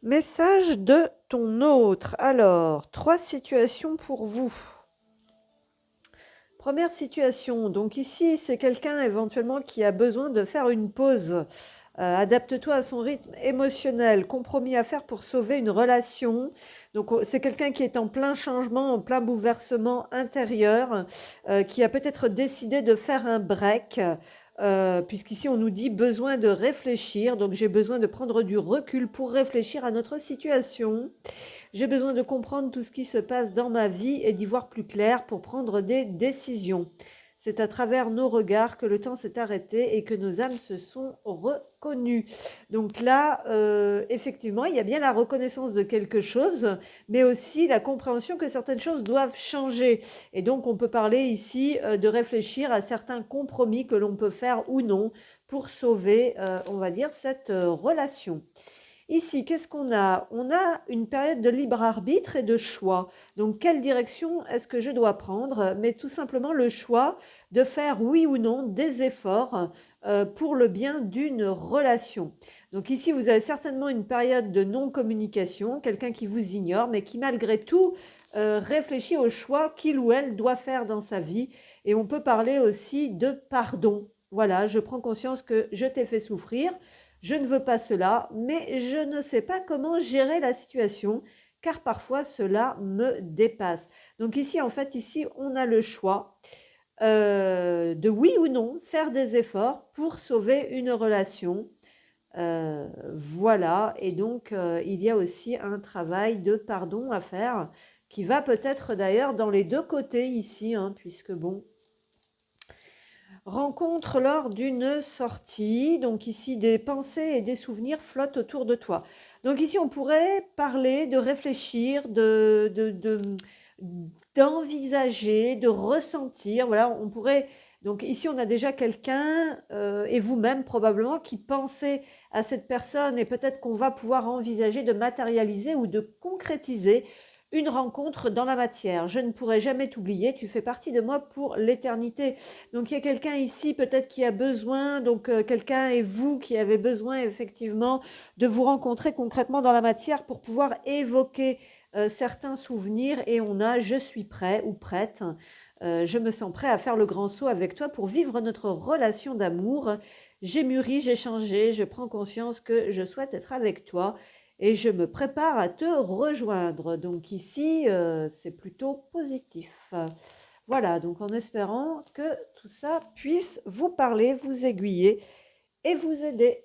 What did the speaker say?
Message de ton autre. Alors, 3 situations pour vous. Première situation, donc ici, c'est quelqu'un éventuellement qui a besoin de faire une pause. Adapte-toi à son rythme émotionnel, compromis à faire pour sauver une relation. Donc, c'est quelqu'un qui est en plein changement, en plein bouleversement intérieur, qui a peut-être décidé de faire un break. Puisqu'ici on nous dit besoin de réfléchir, donc j'ai besoin de prendre du recul pour réfléchir à notre situation. J'ai besoin de comprendre tout ce qui se passe dans ma vie et d'y voir plus clair pour prendre des décisions. C'est à travers nos regards que le temps s'est arrêté et que nos âmes se sont reconnues. Donc là, effectivement, il y a bien la reconnaissance de quelque chose, mais aussi la compréhension que certaines choses doivent changer. Et donc, on peut parler ici de réfléchir à certains compromis que l'on peut faire ou non pour sauver, on va dire, cette relation. Ici, qu'est-ce qu'on a? On a une période de libre arbitre et de choix. Donc, quelle direction est-ce que je dois prendre? Mais tout simplement le choix de faire oui ou non des efforts pour le bien d'une relation. Donc ici, vous avez certainement une période de non-communication, quelqu'un qui vous ignore, mais qui malgré tout réfléchit au choix qu'il ou elle doit faire dans sa vie. Et on peut parler aussi de pardon. Voilà, je prends conscience que je t'ai fait souffrir. Je ne veux pas cela, mais je ne sais pas comment gérer la situation, car parfois cela me dépasse. Donc ici, en fait, ici, on a le choix de oui ou non faire des efforts pour sauver une relation. Voilà, et donc il y a aussi un travail de pardon à faire, qui va peut-être d'ailleurs dans les deux côtés ici, hein, puisque bon, rencontre lors d'une sortie, donc ici des pensées et des souvenirs flottent autour de toi. Donc ici on pourrait parler de réfléchir, d'envisager, de ressentir. Voilà, on pourrait. Donc ici on a déjà quelqu'un et vous-même probablement qui pensez à cette personne et peut-être qu'on va pouvoir envisager de matérialiser ou de concrétiser une rencontre dans la matière. Je ne pourrai jamais t'oublier, tu fais partie de moi pour l'éternité. Donc il y a quelqu'un ici peut-être qui a besoin, donc quelqu'un et vous qui avez besoin effectivement de vous rencontrer concrètement dans la matière pour pouvoir évoquer certains souvenirs et on a je suis prêt ou prête, je me sens prêt à faire le grand saut avec toi pour vivre notre relation d'amour. J'ai mûri, j'ai changé, je prends conscience que je souhaite être avec toi et je me prépare à te rejoindre. Donc ici, c'est plutôt positif. Voilà, donc en espérant que tout ça puisse vous parler, vous aiguiller et vous aider.